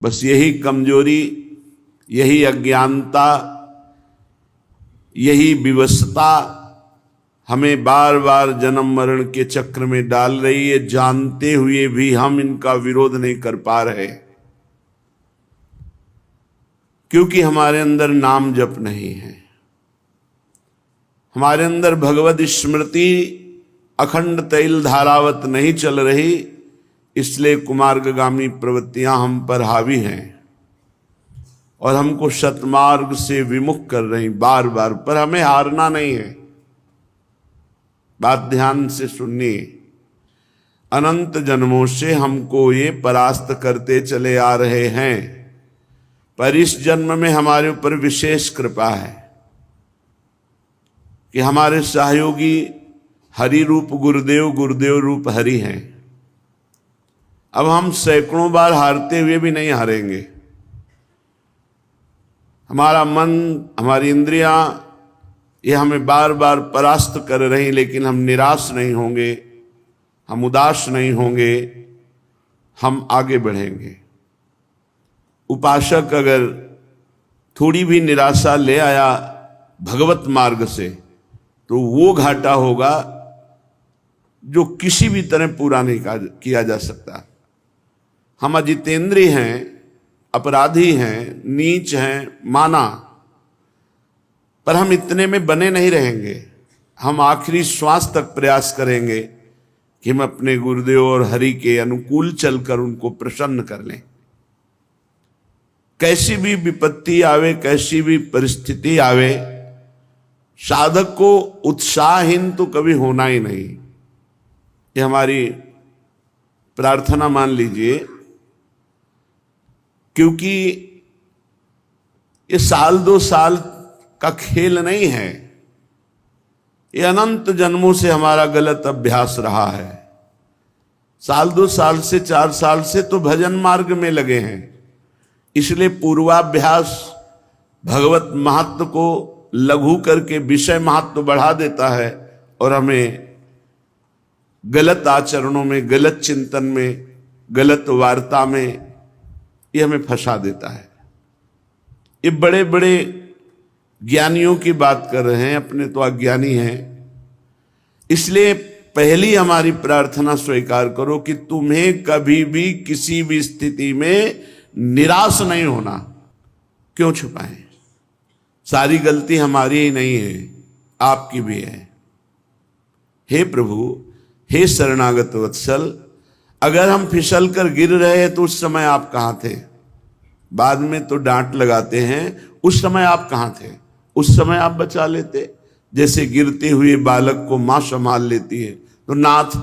बस यही कमजोरी, यही अज्ञानता, यही विवशता हमें बार बार जन्म मरण के चक्र में डाल रही है। जानते हुए भी हम इनका विरोध नहीं कर पा रहे, क्योंकि हमारे अंदर नाम जप नहीं है, हमारे अंदर भगवत स्मृति अखंड तैल धारावत नहीं चल रही। इसलिए कुमार्गगामी प्रवृत्तियां हम पर हावी हैं और हमको सतमार्ग से विमुख कर रही बार बार। पर हमें हारना नहीं है। बात ध्यान से सुनिए। अनंत जन्मों से हमको ये परास्त करते चले आ रहे हैं, पर इस जन्म में हमारे ऊपर विशेष कृपा है कि हमारे सहयोगी हरि रूप गुरुदेव, गुरुदेव रूप हरि हैं। अब हम सैकड़ों बार हारते हुए भी नहीं हारेंगे। हमारा मन, हमारी इंद्रियां, ये हमें बार बार परास्त कर रही, लेकिन हम निराश नहीं होंगे, हम उदास नहीं होंगे, हम आगे बढ़ेंगे। उपासक अगर थोड़ी भी निराशा ले आया भगवत मार्ग से, तो वो घाटा होगा जो किसी भी तरह पूरा नहीं किया जा सकता। हम अजितेंद्रिय हैं, अपराधी हैं, नीच हैं, माना, पर हम इतने में बने नहीं रहेंगे। हम आखिरी श्वास तक प्रयास करेंगे कि हम अपने गुरुदेव और हरि के अनुकूल चलकर उनको प्रसन्न कर लें। कैसी भी विपत्ति आवे, कैसी भी परिस्थिति आवे, साधक को उत्साहहीन तो कभी होना ही नहीं। ये हमारी प्रार्थना मान लीजिए, क्योंकि ये साल दो साल का खेल नहीं है। ये अनंत जन्मों से हमारा गलत अभ्यास रहा है। साल दो साल से, 4 साल से तो भजन मार्ग में लगे हैं। इसलिए पूर्वाभ्यास भगवत महत्व को लघु करके विषय महत्व बढ़ा देता है और हमें गलत आचरणों में, गलत चिंतन में, गलत वार्ता में ये हमें फंसा देता है। ये बड़े बड़े ज्ञानियों की बात कर रहे हैं, अपने तो अज्ञानी हैं। इसलिए पहली हमारी प्रार्थना स्वीकार करो कि तुम्हें कभी भी किसी भी स्थिति में निराश नहीं होना। क्यों छुपाएं? सारी गलती हमारी ही नहीं है, आपकी भी है। हे प्रभु, हे शरणागत वत्सल, अगर हम फिसल कर गिर रहे हैं तो उस समय आप कहाँ थे? बाद में तो डांट लगाते हैं, उस समय आप कहाँ थे? उस समय आप बचा लेते। जैसे गिरते हुए बालक को मां संभाल लेती है, तो नाथ,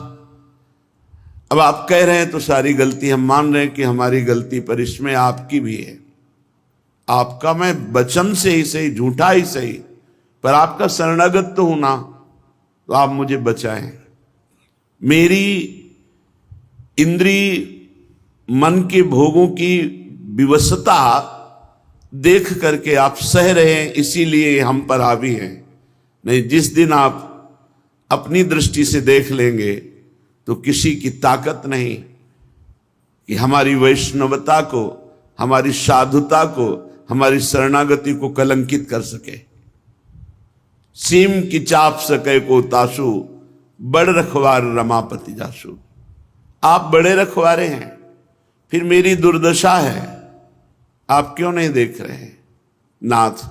अब आप कह रहे हैं तो सारी गलती हम मान रहे हैं कि हमारी गलती, पर इसमें आपकी भी है। आपका मैं वचन से ही सही, झूठा ही सही, पर आपका शरणागत तो हूं ना, तो आप मुझे बचाएं। मेरी इंद्रिय मन के भोगों की विवशता देख करके आप सह रहे हैं, इसीलिए हम पर हावी हैं। नहीं, जिस दिन आप अपनी दृष्टि से देख लेंगे तो किसी की ताकत नहीं कि हमारी वैष्णवता को, हमारी साधुता को, हमारी शरणागति को कलंकित कर सके। सीम की चाप सके को तासु, बड़ रखवार रमापति जासु। आप बड़े रखवारे हैं, फिर मेरी दुर्दशा है, आप क्यों नहीं देख रहे हैं? नाथ,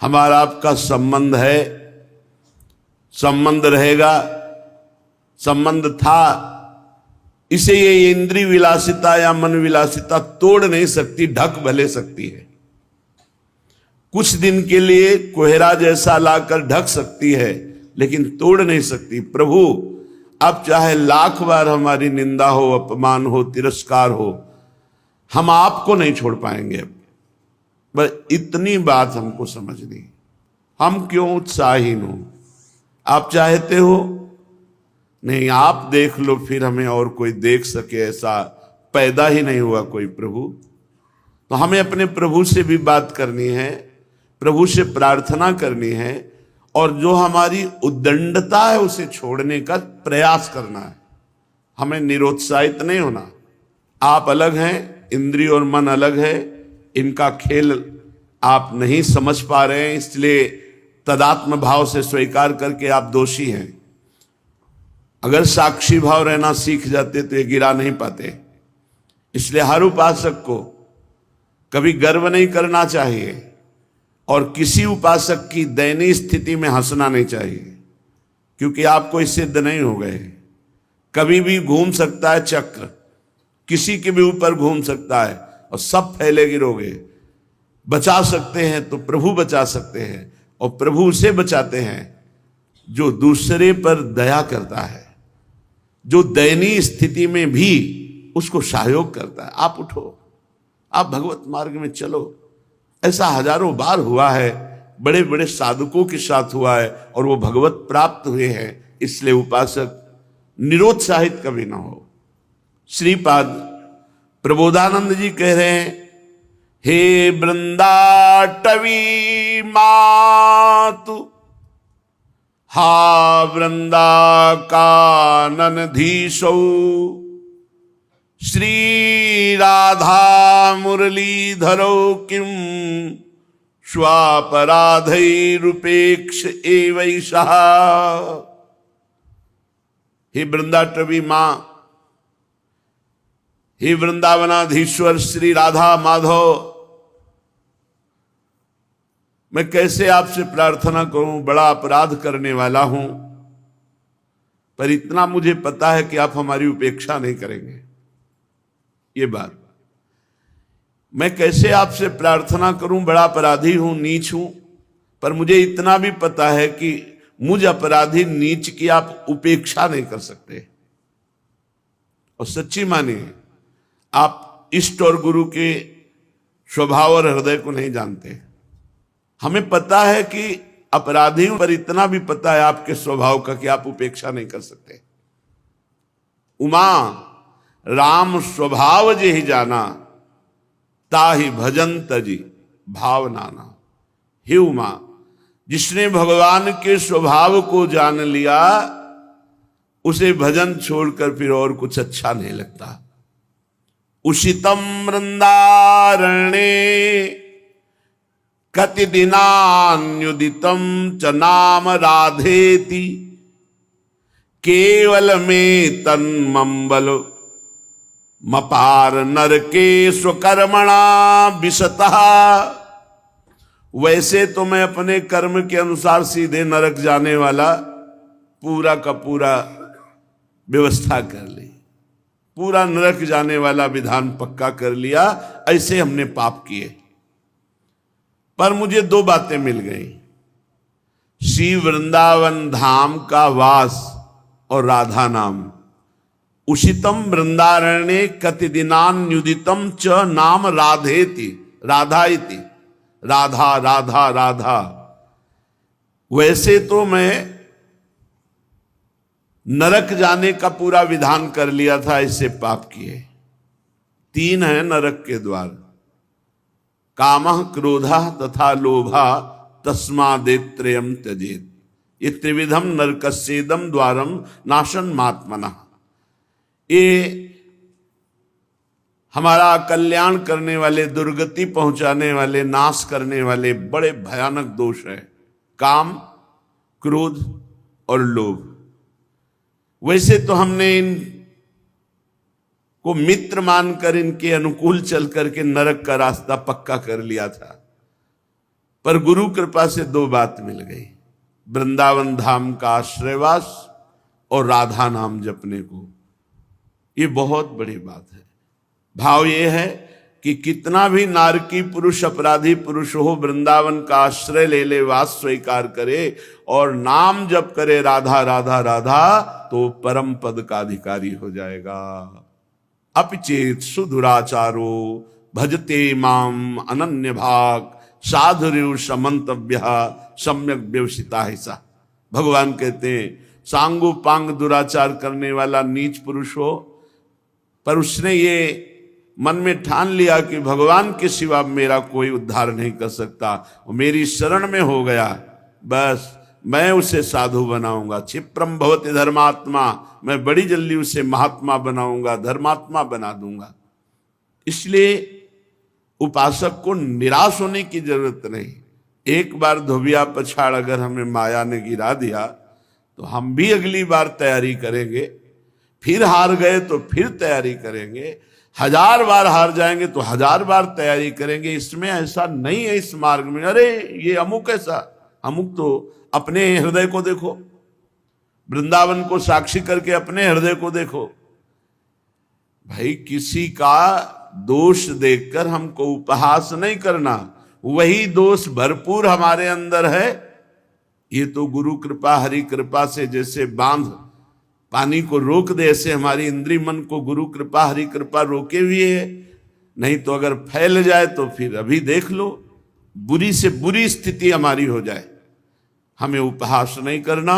हमारा आपका संबंध है, संबंध रहेगा, संबंध था। इसे ये इंद्रिय विलासिता या मन विलासिता तोड़ नहीं सकती, ढक भले सकती है। कुछ दिन के लिए कोहरा जैसा लाकर ढक सकती है, लेकिन तोड़ नहीं सकती। प्रभु, अब चाहे लाख बार हमारी निंदा हो, अपमान हो, तिरस्कार हो, हम आपको नहीं छोड़ पाएंगे। बस इतनी बात हमको समझनी। हम क्यों उत्साहीन हो? आप चाहते हो? नहीं, आप देख लो, फिर हमें और कोई देख सके ऐसा पैदा ही नहीं हुआ कोई प्रभु। तो हमें अपने प्रभु से भी बात करनी है, प्रभु से प्रार्थना करनी है, और जो हमारी उद्दंडता है उसे छोड़ने का प्रयास करना है। हमें निरुत्साहित नहीं होना। आप अलग हैं, इंद्रिय और मन अलग है, इनका खेल आप नहीं समझ पा रहे हैं, इसलिए तदात्म भाव से स्वीकार करके आप दोषी हैं। अगर साक्षी भाव रहना सीख जाते तो ये गिरा नहीं पाते। इसलिए हर उपासक को कभी गर्व नहीं करना चाहिए और किसी उपासक की दयनीय स्थिति में हंसना नहीं चाहिए, क्योंकि आप कोई सिद्ध नहीं हो गए। कभी भी घूम सकता है चक्र, किसी के भी ऊपर घूम सकता है और सब फैले गिरोगे। बचा सकते हैं तो प्रभु बचा सकते हैं, और प्रभु उसे बचाते हैं जो दूसरे पर दया करता है, जो दयनीय स्थिति में भी उसको सहयोग करता है। आप उठो, आप भगवत मार्ग में चलो। ऐसा हजारों बार हुआ है, बड़े बड़े साधकों के साथ हुआ है और वो भगवत प्राप्त हुए हैं। इसलिए उपासक निरुत्साहित कभी ना हो। श्रीपाद प्रबोधानंद जी कह रहे हैं, हे वृंदाटवी मातु हा वृंदा काननधीशौ श्री राधा मुरलीधरो किम स्वापराधैरुपेक्ष एवैषा। हे वृंदाटवी मां, हे वृंदावनाधीश्वर श्री राधा माधव, मैं कैसे आपसे प्रार्थना करूं, बड़ा अपराध करने वाला हूं, पर इतना मुझे पता है कि आप हमारी उपेक्षा नहीं करेंगे। ये बात मैं कैसे आपसे प्रार्थना करूं, बड़ा अपराधी हूं, नीच हूं, पर मुझे इतना भी पता है कि मुझ अपराधी नीच की आप उपेक्षा नहीं कर सकते। और सच्ची मानिए, आप इष्ट और गुरु के स्वभाव और हृदय को नहीं जानते। हमें पता है कि अपराधी हूं, पर इतना भी पता है आपके स्वभाव का कि आप उपेक्षा नहीं कर सकते। उमा राम स्वभाव जे ही जाना, ताहि भजन तजी भाव नाना। हे उमा, जिसने भगवान के स्वभाव को जान लिया, उसे भजन छोड़कर फिर और कुछ अच्छा नहीं लगता। उषितम वृंदारण्ये कति दिनान्युदितम च नाम राधेति, केवल में तन्मंबल मपार नरके स्वकर्मणा विशतः। वैसे तो मैं अपने कर्म के अनुसार सीधे नरक जाने वाला पूरा का पूरा व्यवस्था कर ली, पूरा नरक जाने वाला विधान पक्का कर लिया। ऐसे हमने पाप किए, पर मुझे दो बातें मिल गई, श्री वृंदावन धाम का वास और राधा नाम। उषितम वृंदारण्ये कति दिनान्युदितम च नाम राधेति, राधा इति, राधा राधा राधा। वैसे तो मैं नरक जाने का पूरा विधान कर लिया था, इससे पाप किए। 3 है नरक के द्वार, कामः क्रोधः तथा लोभः तस्मादेत्रयम् त्यजेत्। ये त्रिविधम नरकस्येदम द्वारम नाशन मात्मनः। ये हमारा कल्याण करने वाले, दुर्गति पहुंचाने वाले, नाश करने वाले बड़े भयानक दोष है, काम, क्रोध और लोभ। वैसे तो हमने इन को मित्र मानकर इनके अनुकूल चल करके नरक का रास्ता पक्का कर लिया था, पर गुरु कृपा से 2 बात मिल गई, वृंदावन धाम का आश्रयवास और राधा नाम जपने को। ये बहुत बड़ी बात है। भाव ये है कि कितना भी नारकी पुरुष, अपराधी पुरुष हो, वृंदावन का आश्रय ले ले, वास स्वीकार करे और नाम जप करे राधा राधा राधा, तो परम पद का अधिकारी हो जाएगा। अपिचेत सुदुराचारो भजते माम अनन्य भाग, साधुरु समंतव्य सम्यक व्यवसिता है सा। भगवान कहते हैं, सांगो पांग दुराचार करने वाला नीच पुरुष हो, पर उसने ये मन में ठान लिया कि भगवान के सिवा मेरा कोई उद्धार नहीं कर सकता, और मेरी शरण में हो गया, बस मैं उसे साधु बनाऊंगा। क्षिप्रम भवति धर्मात्मा, मैं बड़ी जल्दी उसे महात्मा बनाऊंगा, धर्मात्मा बना दूंगा। इसलिए उपासक को निराश होने की जरूरत नहीं। एक बार धोबिया पछाड़ अगर हमें माया ने गिरा दिया तो हम भी अगली बार तैयारी करेंगे, फिर हार गए तो फिर तैयारी करेंगे, 1000 बार हार जाएंगे तो 1000 बार तैयारी करेंगे। इसमें ऐसा नहीं है इस मार्ग में, अरे ये अमुक ऐसा, अमुक तो अपने हृदय को देखो, वृंदावन को साक्षी करके अपने हृदय को देखो। भाई किसी का दोष देखकर हमको उपहास नहीं करना, वही दोष भरपूर हमारे अंदर है। ये तो गुरु कृपा हरि कृपा से जैसे बांध पानी को रोक दे, ऐसे हमारी इंद्रिय मन को गुरु कृपा हरि कृपा रोके हुए है। नहीं तो अगर फैल जाए तो फिर अभी देख लो, बुरी से बुरी स्थिति हमारी हो जाए। हमें उपहास नहीं करना,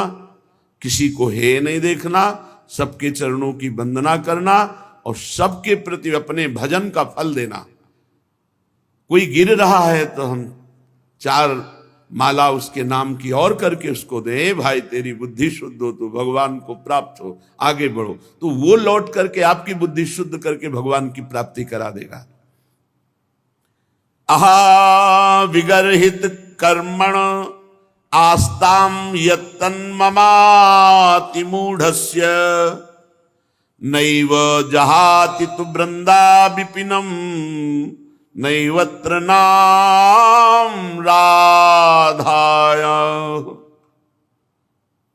किसी को हे नहीं देखना, सबके चरणों की वंदना करना और सबके प्रति अपने भजन का फल देना। कोई गिर रहा है तो हम 4 माला उसके नाम की और करके उसको दे, भाई तेरी बुद्धि शुद्ध हो तो भगवान को प्राप्त हो, आगे बढ़ो, तो वो लौट करके आपकी बुद्धि शुद्ध करके भगवान की प्राप्ति करा देगा। अहा विगर्हित कर्मण आस्ताम यत्तन्ममाति मूढ़स्य नैव जहाति तु वृंदा विपिनम नैवत्र नाम राधाय।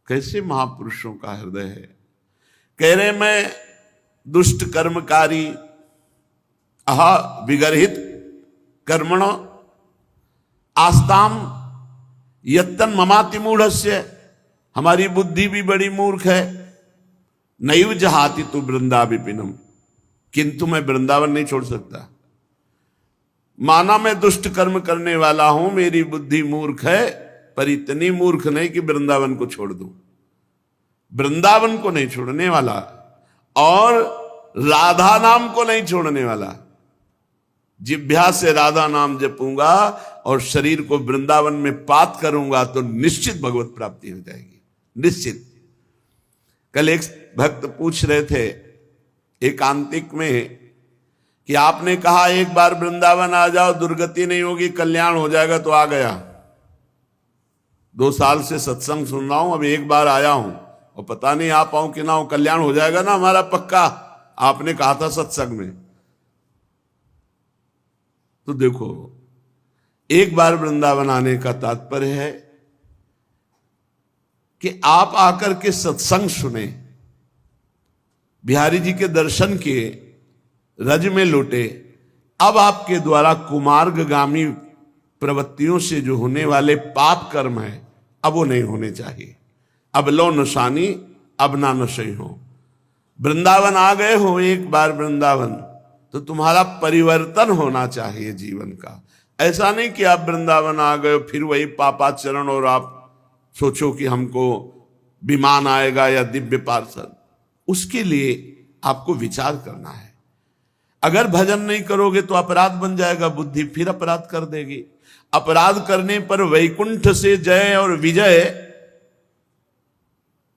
कैसे महापुरुषों का हृदय है। कह रहे मैं दुष्ट कर्मकारी, अहा विगर्हित कर्मण आस्ताम यत्तन ममाति मूढ़स्य, हमारी बुद्धि भी बड़ी मूर्ख है। नैव जहाति तु वृंदा विपिनम, किंतु मैं वृंदावन नहीं छोड़ सकता। माना मैं दुष्ट कर्म करने वाला हूं, मेरी बुद्धि मूर्ख है, पर इतनी मूर्ख नहीं कि वृंदावन को छोड़ दूं। वृंदावन को नहीं छोड़ने वाला और राधा नाम को नहीं छोड़ने वाला। जिह्वा से राधा नाम जपूंगा और शरीर को वृंदावन में पात करूंगा तो निश्चित भगवत प्राप्ति हो जाएगी, निश्चित। कल एक भक्त पूछ रहे थे एकांतिक में कि आपने कहा एक बार वृंदावन आ जाओ, दुर्गति नहीं होगी, कल्याण हो जाएगा, तो आ गया। 2 साल से सत्संग सुन रहा हूं, अब एक बार आया हूं और पता नहीं आ पाऊं कि ना हो, कल्याण हो जाएगा ना हमारा पक्का, आपने कहा था सत्संग में। तो देखो, एक बार वृंदावन आने का तात्पर्य है कि आप आकर के सत्संग सुने, बिहारी जी के दर्शन किए, रज में लौटे। अब आपके द्वारा कुमार्गगामी प्रवृत्तियों से जो होने वाले पाप कर्म है, अब वो नहीं होने चाहिए। अब लो नशानी अब ना नशे हो। वृंदावन आ गए हो एक बार वृंदावन, तो तुम्हारा परिवर्तन होना चाहिए जीवन का। ऐसा नहीं कि आप वृंदावन आ गए फिर वही पापाचरण और आप सोचो कि हमको विमान आएगा या दिव्य पार्षद। उसके लिए आपको विचार करना है। अगर भजन नहीं करोगे तो अपराध बन जाएगा, बुद्धि फिर अपराध कर देगी। अपराध करने पर वैकुंठ से जय और विजय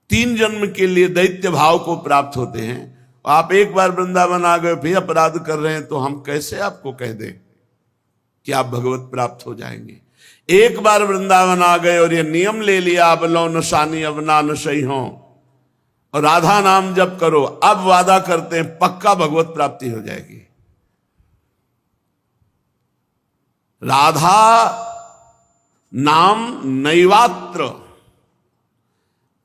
3 जन्म के लिए दैत्य भाव को प्राप्त होते हैं। आप एक बार वृंदावन आ गए फिर अपराध कर रहे हैं, तो हम कैसे आपको कह दें कि आप भगवत प्राप्त हो जाएंगे। एक बार वृंदावन आ गए और ये नियम ले लिया, अब लो नशानी अब ना नशई हो, और राधा नाम जप करो, अब वादा करते हैं पक्का भगवत प्राप्ति हो जाएगी। राधा नाम नैवात्र,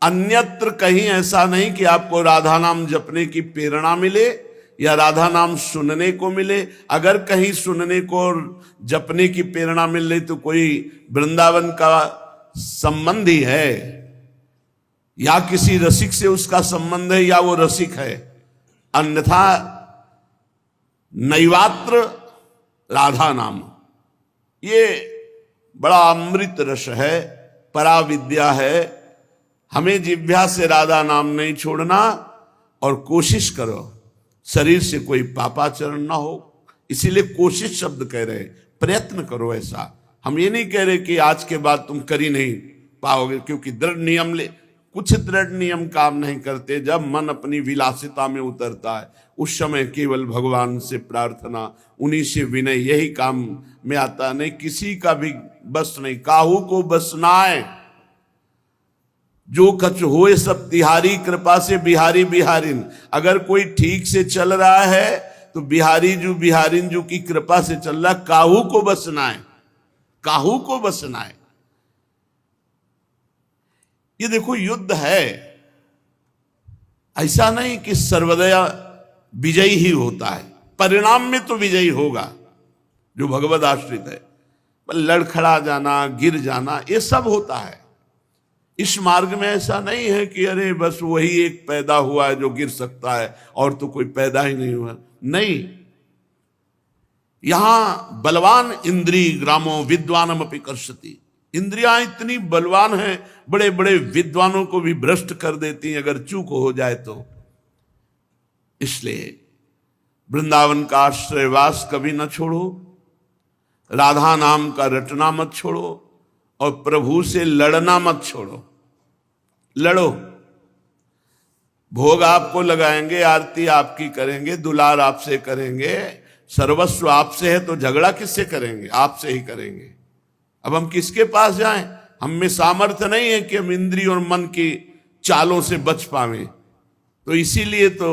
अन्यत्र कहीं ऐसा नहीं कि आपको राधा नाम जपने की प्रेरणा मिले या राधा नाम सुनने को मिले। अगर कहीं सुनने को और जपने की प्रेरणा मिल रही तो कोई वृंदावन का संबंधी है, या किसी रसिक से उसका संबंध है, या वो रसिक है। अन्यथा नैवात्र राधा नाम, ये बड़ा अमृत रस है, पराविद्या है। हमें जिह्वा से राधा नाम नहीं छोड़ना, और कोशिश करो शरीर से कोई पापाचरण ना हो। इसीलिए कोशिश शब्द कह रहे, प्रयत्न करो। ऐसा हम ये नहीं कह रहे कि आज के बाद तुम कर ही नहीं पाओगे, क्योंकि दृढ़ नियम ले कुछ दृढ़ नियम काम नहीं करते। जब मन अपनी विलासिता में उतरता है उस समय केवल भगवान से प्रार्थना, उन्हीं से विनय, यही काम में आता। नहीं किसी का भी बस नहीं, काहू को बस नाय, जो कछ होए सब तिहारी, कृपा से बिहारी बिहारिन। अगर कोई ठीक से चल रहा है तो बिहारी जो बिहारिन जो की कृपा से चल रहा, काहू को बसना है, काहू को बसना है। ये देखो युद्ध है, ऐसा नहीं कि सर्वदया विजयी ही होता है, परिणाम में तो विजयी होगा जो भगवद आश्रित है। लड़खड़ा जाना, गिर जाना, ये सब होता है। इस मार्ग में ऐसा नहीं है कि अरे बस वही एक पैदा हुआ है जो गिर सकता है और तो कोई पैदा ही नहीं हुआ, नहीं। यहां बलवान इंद्री ग्रामो विद्वानम अपि कर्षति। इंद्रियां इतनी बलवान हैं, बड़े बड़े विद्वानों को भी भ्रष्ट कर देती हैं अगर चूक हो जाए तो। इसलिए वृंदावन का आश्रयवास कभी न छोड़ो, राधा नाम का रटना मत छोड़ो, और प्रभु से लड़ना मत छोड़ो। लड़ो, भोग आपको लगाएंगे, आरती आपकी करेंगे, दुलार आपसे करेंगे, सर्वस्व आपसे है, तो झगड़ा किससे करेंगे? आपसे ही करेंगे। अब हम किसके पास जाएं? हम में सामर्थ्य नहीं है कि हम इंद्रिय और मन की चालों से बच पावें। तो इसीलिए तो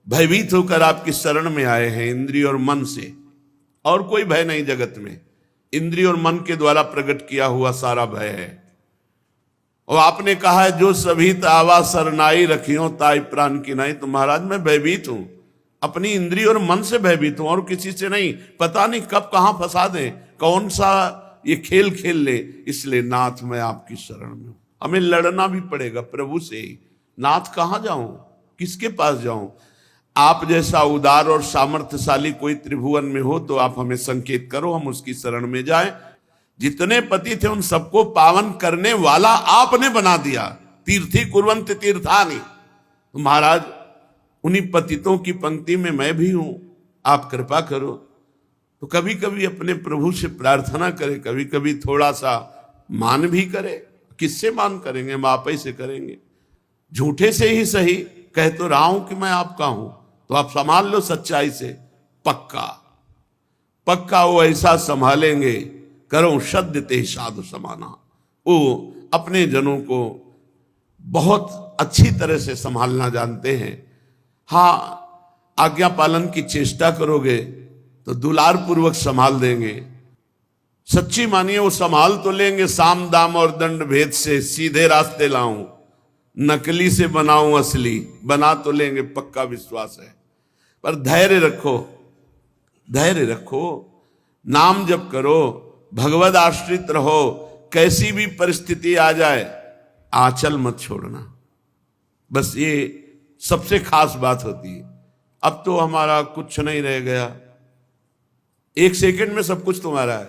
भयभीत होकर आपकी शरण में आए हैं, इंद्रिय और मन से। और कोई भय नहीं जगत में, इंद्रिय और मन के द्वारा प्रकट किया हुआ सारा भय है। और आपने कहा है जो सभी तावा सरनाई रखियो ताई प्राण की नहीं। तो महाराज मैं भयभीत हूं, अपनी इंद्रिय और मन से भयभीत हूं और किसी से नहीं। पता नहीं कब कहां फंसा दें, कौन सा ये खेल खेल ले। इसलिए नाथ मैं आपकी शरण में हूं। हमें लड़ना भी पड़ेगा प्रभु से ही। नाथ कहां जाऊं, किसके पास जाऊं? आप जैसा उदार और सामर्थ्यशाली कोई त्रिभुवन में हो तो आप हमें संकेत करो, हम उसकी शरण में जाएं। जितने पति थे उन सबको पावन करने वाला आपने बना दिया। तीर्थी कुर्वन्त तीर्थानि। तो महाराज उन्हीं पतितों की पंक्ति में मैं भी हूं, आप कृपा करो। तो कभी कभी अपने प्रभु से प्रार्थना करें, कभी कभी थोड़ा सा मान भी करें। किससे मान करेंगे? हम आप ही से करेंगे। झूठे से ही सही, कह तो रहा हूं कि मैं आपका हूं, तो आप संभाल लो सच्चाई से। पक्का पक्का वो ऐसा संभालेंगे, करो शब्द ते साधु समाना। वो अपने जनों को बहुत अच्छी तरह से संभालना जानते हैं। हाँ, आज्ञा पालन की चेष्टा करोगे तो दुलार पूर्वक संभाल देंगे। सच्ची मानिए वो संभाल तो लेंगे। साम दाम और दंड भेद से सीधे रास्ते लाऊं, नकली से बनाऊं असली, बना तो लेंगे, पक्का विश्वास है। पर धैर्य रखो, धैर्य रखो, नाम जप करो, भगवद आश्रित रहो। कैसी भी परिस्थिति आ जाए आंचल मत छोड़ना। बस ये सबसे खास बात होती है। अब तो हमारा कुछ नहीं रह गया, एक सेकंड में सब कुछ तुम्हारा है।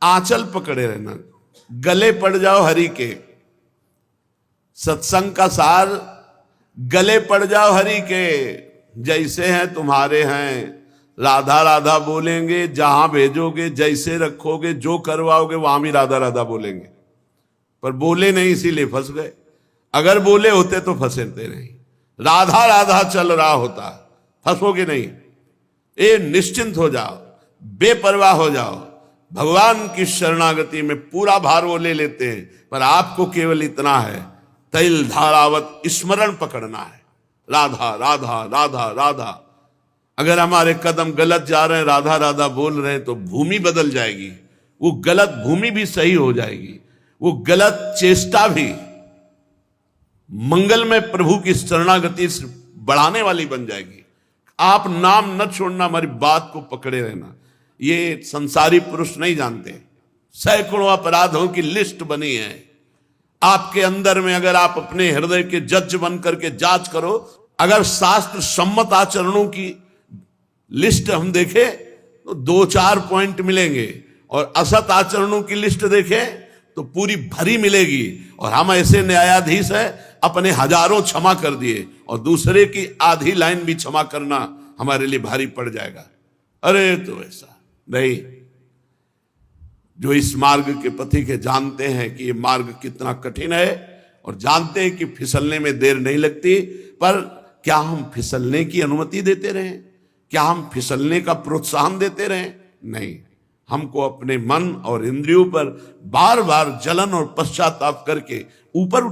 आंचल पकड़े रहना, गले पड़ जाओ हरि के। सत्संग का सार, गले पड़ जाओ हरि के। जैसे हैं तुम्हारे हैं, राधा राधा बोलेंगे। जहां भेजोगे, जैसे रखोगे, जो करवाओगे वहां भी राधा राधा बोलेंगे। पर बोले नहीं इसीलिए फंस गए। अगर बोले होते तो फंसते नहीं। राधा राधा चल रहा होता, फंसोगे नहीं। ये निश्चिंत हो जाओ, बेपरवाह हो जाओ। भगवान की शरणागति में पूरा भार वो ले लेते हैं। पर आपको केवल इतना है, तैल धारावत स्मरण पकड़ना है। राधा राधा राधा राधा। अगर हमारे कदम गलत जा रहे हैं, राधा राधा बोल रहे हैं, तो भूमि बदल जाएगी। वो गलत भूमि भी सही हो जाएगी, वो गलत चेष्टा भी मंगल में प्रभु की शरणागति से बढ़ाने वाली बन जाएगी। आप नाम न छोड़ना, हमारी बात को पकड़े रहना। ये संसारी पुरुष नहीं जानते। सैकड़ों अपराधों की लिस्ट बनी है आपके अंदर में। अगर आप अपने हृदय के जज बन करके जांच करो, अगर शास्त्र सम्मत आचरणों की लिस्ट हम देखें तो 2-4 पॉइंट मिलेंगे, और असत आचरणों की लिस्ट देखें तो पूरी भरी मिलेगी। और हम ऐसे न्यायाधीश हैं, अपने हजारों क्षमा कर दिए और दूसरे की आधी लाइन भी क्षमा करना हमारे लिए भारी पड़ जाएगा। अरे तो ऐसा नहीं। जो इस मार्ग के पथिक के जानते हैं कि ये मार्ग कितना कठिन है, और जानते हैं कि फिसलने में देर नहीं लगती, पर क्या हम फिसलने की अनुमति देते रहें? क्या हम फिसलने का प्रोत्साहन देते रहें? नहीं, हमको अपने मन और इंद्रियों पर बार बार जलन और पश्चाताप करके ऊपर